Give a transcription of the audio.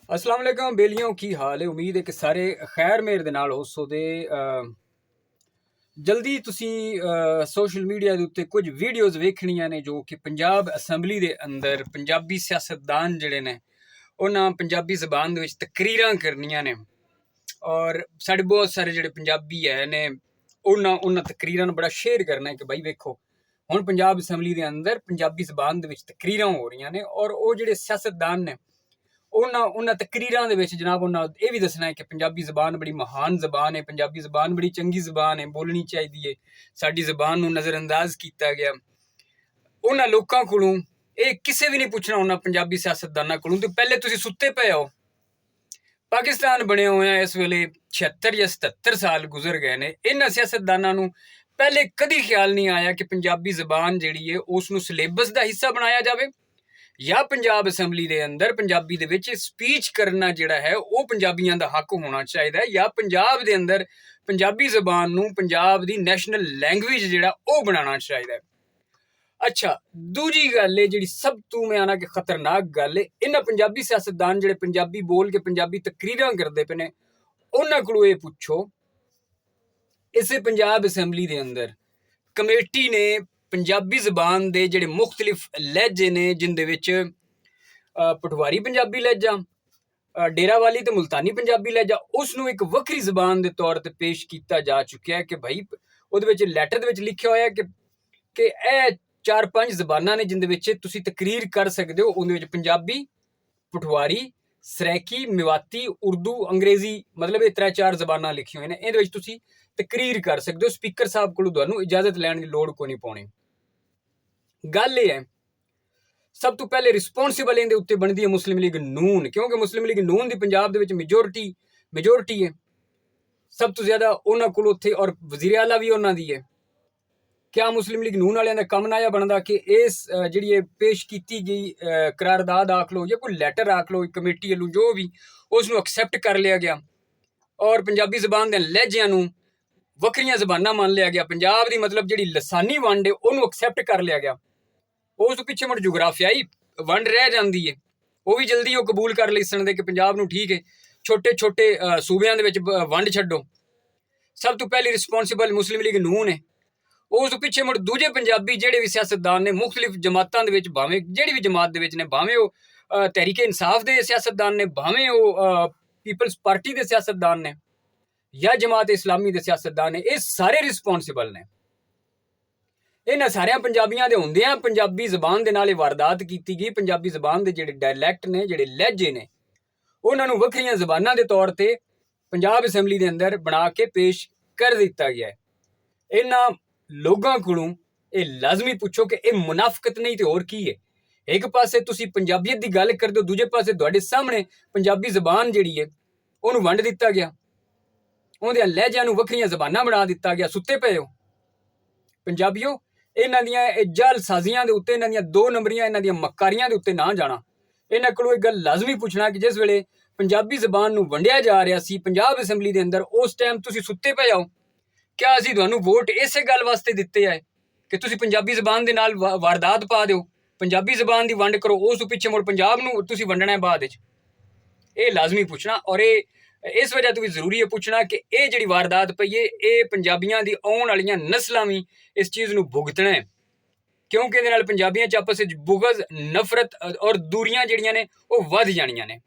अस्सलाम वालेकुम बेलियों की हाल है। उम्मीद है कि सारे खैर मेरे दे नाल होसो दे। जल्दी तुसी सोशल मीडिया ਦੇ ਉੱਤੇ ਕੁਝ ਵੀਡੀਓਜ਼ ਵੇਖਣੀਆਂ ਨੇ ਜੋ ਕਿ ਪੰਜਾਬ ਅਸੈਂਬਲੀ ਦੇ ਅੰਦਰ ਪੰਜਾਬੀ ਸਿਆਸਤਦਾਨ ਜਿਹੜੇ ਨੇ ਉਹਨਾਂ ਪੰਜਾਬੀ ਜ਼ਬਾਨ ਦੇ ਵਿੱਚ ਤਕਰੀਰਾਂ ਕਰਨੀਆਂ ਨੇ। ਔਰ ਸਾਡੇ ਬਹੁਤ ਸਾਰੇ ਜਿਹੜੇ ਪੰਜਾਬੀ ਹੈ ਨੇ ਉਹਨਾਂ ਤਕਰੀਰਾਂ ਨੂੰ ਬੜਾ ਸ਼ੇਅਰ ਕਰਨਾ ਹੈ ਕਿ ਭਾਈ ਵੇਖੋ ਹੁਣ ਪੰਜਾਬ ਅਸੈਂਬਲੀ ਦੇ ਅੰਦਰ ਪੰਜਾਬੀ ਜ਼ਬਾਨ ਦੇ ਵਿੱਚ ਤਕਰੀਰਾਂ ਹੋ ਰਹੀਆਂ ਨੇ। ਔਰ ਉਹ ਜਿਹੜੇ ਸਿਆਸਤਦਾਨ ਨੇ ਉਹਨਾਂ ਤਕਰੀਰਾਂ ਦੇ ਵਿੱਚ ਜਨਾਬ ਉਹਨਾਂ ਇਹ ਵੀ ਦੱਸਣਾ ਹੈ ਕਿ ਪੰਜਾਬੀ ਜ਼ਬਾਨ ਬੜੀ ਮਹਾਨ ਜ਼ਬਾਨ ਹੈ, ਪੰਜਾਬੀ ਜ਼ਬਾਨ ਬੜੀ ਚੰਗੀ ਜ਼ਬਾਨ ਹੈ, ਬੋਲਣੀ ਚਾਹੀਦੀ ਹੈ, ਸਾਡੀ ਜ਼ਬਾਨ ਨੂੰ ਨਜ਼ਰਅੰਦਾਜ਼ ਕੀਤਾ ਗਿਆ। ਉਹਨਾਂ ਲੋਕਾਂ ਕੋਲੋਂ ਇਹ ਕਿਸੇ ਵੀ ਨਹੀਂ ਪੁੱਛਣਾ ਉਹਨਾਂ ਪੰਜਾਬੀ ਸਿਆਸਤਦਾਨਾਂ ਕੋਲੋਂ ਤੇ ਪਹਿਲੇ ਤੁਸੀਂ ਸੁੱਤੇ ਪਏ ਹੋ। ਪਾਕਿਸਤਾਨ ਬਣਿਆ ਹੋਇਆ ਇਸ ਵੇਲੇ 76 ਜਾਂ 77 ਸਾਲ ਗੁਜ਼ਰ ਗਏ ਨੇ। ਇਹਨਾਂ ਸਿਆਸਤਦਾਨਾਂ ਨੂੰ ਪਹਿਲੇ ਕਦੀ ਖਿਆਲ ਨਹੀਂ ਆਇਆ ਕਿ ਪੰਜਾਬੀ ਜ਼ਬਾਨ ਜਿਹੜੀ ਹੈ ਉਸ ਨੂੰ ਸਿਲੇਬਸ ਦਾ ਹਿੱਸਾ ਬਣਾਇਆ ਜਾਵੇ ਜਾਂ ਪੰਜਾਬ ਅਸੈਂਬਲੀ ਦੇ ਅੰਦਰ ਪੰਜਾਬੀ ਦੇ ਵਿੱਚ ਸਪੀਚ ਕਰਨਾ ਜਿਹੜਾ ਹੈ ਉਹ ਪੰਜਾਬੀਆਂ ਦਾ ਹੱਕ ਹੋਣਾ ਚਾਹੀਦਾ ਹੈ, ਜਾਂ ਪੰਜਾਬ ਦੇ ਅੰਦਰ ਪੰਜਾਬੀ ਜ਼ਬਾਨ ਨੂੰ ਪੰਜਾਬ ਦੀ ਨੈਸ਼ਨਲ ਲੈਂਗੁਏਜ ਜਿਹੜਾ ਉਹ ਬਣਾਉਣਾ ਚਾਹੀਦਾ ਹੈ। ਅੱਛਾ, ਦੂਜੀ ਗੱਲ ਹੈ ਜਿਹੜੀ ਸਭ ਤੋਂ ਮੈਂ ਆਣਾ ਕਿ ਖਤਰਨਾਕ ਗੱਲ ਹੈ, ਇਹਨਾਂ ਪੰਜਾਬੀ ਸਿਆਸਤਦਾਨ ਜਿਹੜੇ ਪੰਜਾਬੀ ਬੋਲ ਕੇ ਪੰਜਾਬੀ ਤਕਰੀਰਾਂ ਕਰਦੇ ਪਏ ਨੇ ਉਹਨਾਂ ਕੋਲੋਂ ਇਹ ਪੁੱਛੋ ਇਸੇ ਪੰਜਾਬ ਅਸੈਂਬਲੀ ਦੇ ਅੰਦਰ ਕਮੇਟੀ ਨੇ ਪੰਜਾਬੀ ਜ਼ਬਾਨ ਦੇ ਜਿਹੜੇ ਮੁਖਤਲਿਫ ਲਹਿਜੇ ਨੇ ਜਿਨ੍ਹਾਂ ਦੇ ਵਿੱਚ ਪਟਵਾਰੀ ਪੰਜਾਬੀ ਲਹਿਜਾ, ਡੇਰਾਵਾਲੀ ਤੇ ਮੁਲਤਾਨੀ ਪੰਜਾਬੀ ਲਹਿਜਾ, ਉਸ ਨੂੰ ਇੱਕ ਵੱਖਰੀ ਜ਼ਬਾਨ ਦੇ ਤੌਰ ਤੇ ਪੇਸ਼ ਕੀਤਾ ਜਾ ਚੁੱਕਿਆ ਹੈ ਕਿ ਭਾਈ ਉਹਦੇ ਵਿੱਚ ਲੈਟਰ ਦੇ ਵਿੱਚ ਲਿਖਿਆ ਹੋਇਆ ਕਿ ਇਹ 4-5 ਜ਼ਬਾਨਾਂ ਨੇ ਜਿਨ੍ਹਾਂ ਦੇ ਵਿੱਚ ਤੁਸੀਂ ਤਕਰੀਰ ਕਰ ਸਕਦੇ ਹੋ। ਉਹਦੇ ਵਿੱਚ ਪੰਜਾਬੀ, ਪਟਵਾਰੀ, ਸਰਾਇਕੀ, ਮੇਵਾਤੀ, ਉਰਦੂ, ਅੰਗਰੇਜ਼ੀ, ਮਤਲਬ ਇਹ 3-4 ਜ਼ਬਾਨਾਂ ਲਿਖੀਆਂ ਹੋਈਆਂ ਨੇ। ਇਹਦੇ ਵਿੱਚ ਤੁਸੀਂ ਤਕਰੀਰ ਕਰ ਸਕਦੇ ਹੋ। ਸਪੀਕਰ ਸਾਹਿਬ ਕੋਲੋਂ ਤੁਹਾਨੂੰ ਇਜਾਜ਼ਤ ਲੈਣ ਦੀ ਲੋੜ ਕੋਈ ਨਹੀਂ ਪਾਉਣੀ। ਗੱਲ ਇਹ ਹੈ ਸਭ ਤੋਂ ਪਹਿਲੇ ਰਿਸਪੌਂਸਿਬਲ ਇਹਦੇ ਉੱਤੇ ਬਣਦੀ ਹੈ ਮੁਸਲਿਮ ਲੀਗ ਨੂਨ, ਕਿਉਂਕਿ ਮੁਸਲਿਮ ਲੀਗ ਨੂਨ ਦੀ ਪੰਜਾਬ ਦੇ ਵਿੱਚ ਮੈਜੋਰਿਟੀ ਹੈ। ਸਭ ਤੋਂ ਜ਼ਿਆਦਾ ਉਹਨਾਂ ਕੋਲ ਉੱਥੇ ਔਰ ਵਜ਼ੀਰ ਆਲਾ ਵੀ ਉਹਨਾਂ ਦੀ ਹੈ। ਕਿਆ ਮੁਸਲਿਮ ਲੀਗ ਨੂਨ ਵਾਲਿਆਂ ਦਾ ਕੰਮ ਨਾ ਇਹ ਬਣਦਾ ਕਿ ਇਸ ਜਿਹੜੀ ਇਹ ਪੇਸ਼ ਕੀਤੀ ਗਈ ਕਰਾਰਦਾਦ ਆਖ ਲਓ ਜਾਂ ਕੋਈ ਲੈਟਰ ਆਖ ਲਓ ਕਮੇਟੀ ਵੱਲੋਂ ਜੋ ਵੀ ਉਸ ਨੂੰ ਐਕਸੈਪਟ ਕਰ ਲਿਆ ਗਿਆ ਔਰ ਪੰਜਾਬੀ ਜ਼ਬਾਨ ਦੇ ਲਹਿਜਿਆਂ ਨੂੰ ਵੱਖਰੀਆਂ ਜ਼ਬਾਨਾਂ ਮੰਨ ਲਿਆ ਗਿਆ। ਪੰਜਾਬ ਦੀ ਮਤਲਬ ਜਿਹੜੀ ਲਸਾਨੀ ਵੰਡ ਹੈ ਉਹਨੂੰ ਐਕਸੈਪਟ ਕਰ ਲਿਆ ਗਿਆ। ਉਸ ਤੋਂ ਪਿੱਛੇ ਮੁੜ ਜੁਗਰਾਫਿਆਈ ਵੰਡ ਰਹਿ ਜਾਂਦੀ ਹੈ, ਉਹ ਵੀ ਜਲਦੀ ਉਹ ਕਬੂਲ ਕਰ ਲਈ ਸਨ ਦੇ ਕਿ ਪੰਜਾਬ ਨੂੰ ਠੀਕ ਹੈ ਛੋਟੇ ਸੂਬਿਆਂ ਦੇ ਵਿੱਚ ਵੰਡ ਛੱਡੋ। ਸਭ ਤੋਂ ਪਹਿਲੀ ਰਿਸਪੌਂਸਿਬਲ ਮੁਸਲਿਮ ਲੀਗ ਨੂਨ ਹੈ। ਉਸ ਤੋਂ ਪਿੱਛੇ ਮੁੜ ਦੂਜੇ ਪੰਜਾਬੀ ਜਿਹੜੇ ਵੀ ਸਿਆਸਤਦਾਨ ਨੇ ਮੁਖਤਲਿਫ ਜਮਾਤਾਂ ਦੇ ਵਿੱਚ, ਭਾਵੇਂ ਜਿਹੜੀ ਵੀ ਜਮਾਤ ਦੇ ਵਿੱਚ ਨੇ, ਭਾਵੇਂ ਉਹ ਤਹਿਰੀਕ ਇਨਸਾਫ ਦੇ ਸਿਆਸਤਦਾਨ ਨੇ, ਭਾਵੇਂ ਉਹ ਪੀਪਲਸ ਪਾਰਟੀ ਦੇ ਸਿਆਸਤਦਾਨ ਨੇ ਜਾਂ ਜਮਾਤ ਇਸਲਾਮੀ ਦੇ ਸਿਆਸਤਦਾਨ ਨੇ, ਇਹ ਸਾਰੇ ਰਿਸਪੌਂਸਿਬਲ ਨੇ। ਇਹਨਾਂ ਸਾਰਿਆਂ ਪੰਜਾਬੀਆਂ ਦੇ ਹੁੰਦਿਆਂ ਪੰਜਾਬੀ ਜ਼ਬਾਨ ਦੇ ਨਾਲ ਇਹ ਵਾਰਦਾਤ ਕੀਤੀ ਗਈ। ਪੰਜਾਬੀ ਜ਼ਬਾਨ ਦੇ ਜਿਹੜੇ ਡਾਇਲੈਕਟ ਨੇ, ਜਿਹੜੇ ਲਹਿਜੇ ਨੇ, ਉਹਨਾਂ ਨੂੰ ਵੱਖਰੀਆਂ ਜ਼ਬਾਨਾਂ ਦੇ ਤੌਰ ਤੇ ਪੰਜਾਬ ਅਸੈਂਬਲੀ ਦੇ ਅੰਦਰ ਬਣਾ ਕੇ ਪੇਸ਼ ਕਰ ਦਿੱਤਾ ਗਿਆ ਹੈ। ਇਹਨਾਂ ਲੋਕਾਂ ਕੋਲੋਂ ਇਹ ਲਾਜ਼ਮੀ ਪੁੱਛੋ ਕਿ ਇਹ ਮੁਨਾਫਕਤ ਨਹੀਂ ਤੇ ਹੋਰ ਕੀ ਹੈ। ਇੱਕ ਪਾਸੇ ਤੁਸੀਂ ਪੰਜਾਬੀਅਤ ਦੀ ਗੱਲ ਕਰਦੇ ਹੋ, ਦੂਜੇ ਪਾਸੇ ਤੁਹਾਡੇ ਸਾਹਮਣੇ ਪੰਜਾਬੀ ਜ਼ਬਾਨ ਜਿਹੜੀ ਹੈ ਉਹਨੂੰ ਵੰਡ ਦਿੱਤਾ ਗਿਆ, ਉਹਦੇ ਲਹਿਜਿਆਂ ਨੂੰ ਵੱਖਰੀਆਂ ਜ਼ਬਾਨਾਂ ਬਣਾ ਦਿੱਤਾ ਗਿਆ। ਸੁੱਤੇ ਪਏ ਹੋ ਪੰਜਾਬੀਓ। ਇਹਨਾਂ ਦੀਆਂ ਜਾਲ ਸਾਜ਼ੀਆਂ ਦੇ ਉੱਤੇ, ਇਹਨਾਂ ਦੀਆਂ 2 ਨੰਬਰੀਆਂ, ਇਹਨਾਂ ਦੀਆਂ ਮਕਾਰੀਆਂ ਦੇ ਉੱਤੇ ਨਾ ਜਾਣਾ। ਇਹਨਾਂ ਕੋਲੋਂ ਇਹ ਗੱਲ ਲਾਜ਼ਮੀ ਪੁੱਛਣਾ ਕਿ ਜਿਸ ਵੇਲੇ ਪੰਜਾਬੀ ਜ਼ਬਾਨ ਨੂੰ ਵੰਡਿਆ ਜਾ ਰਿਹਾ ਸੀ ਪੰਜਾਬ ਅਸੈਂਬਲੀ ਦੇ ਅੰਦਰ, ਉਸ ਟਾਈਮ ਤੁਸੀਂ ਸੁੱਤੇ ਪਏ ਹੋ। ਕਿਆ ਅਸੀਂ ਤੁਹਾਨੂੰ ਵੋਟ ਇਸੇ ਗੱਲ ਵਾਸਤੇ ਦਿੱਤੇ ਹੈ ਕਿ ਤੁਸੀਂ ਪੰਜਾਬੀ ਜ਼ਬਾਨ ਦੇ ਨਾਲ ਵਾਰਦਾਤ ਪਾ ਦਿਓ, ਪੰਜਾਬੀ ਜ਼ਬਾਨ ਦੀ ਵੰਡ ਕਰੋ, ਉਸ ਤੋਂ ਪਿੱਛੇ ਮੁੜ ਪੰਜਾਬ ਨੂੰ ਤੁਸੀਂ ਵੰਡਣਾ ਹੈ ਬਾਅਦ ਵਿੱਚ? ਇਹ ਲਾਜ਼ਮੀ ਪੁੱਛਣਾ। ਔਰ ਇਹ ਇਸ ਵਜ੍ਹਾ ਤੋਂ ਵੀ ਜ਼ਰੂਰੀ ਹੈ ਪੁੱਛਣਾ ਕਿ ਇਹ ਜਿਹੜੀ ਵਾਰਦਾਤ ਪਈ ਹੈ ਇਹ ਪੰਜਾਬੀਆਂ ਦੀ ਆਉਣ ਵਾਲੀਆਂ ਨਸਲਾਂ ਵੀ ਇਸ ਚੀਜ਼ ਨੂੰ ਭੁਗਤਣਾ ਹੈ, ਕਿਉਂਕਿ ਇਹਦੇ ਨਾਲ ਪੰਜਾਬੀਆਂ 'ਚ ਆਪਸ ਵਿੱਚ ਬੁਗਜ਼, ਨਫ਼ਰਤ ਔਰ ਦੂਰੀਆਂ ਜਿਹੜੀਆਂ ਨੇ ਉਹ ਵੱਧ ਜਾਣੀਆਂ ਨੇ।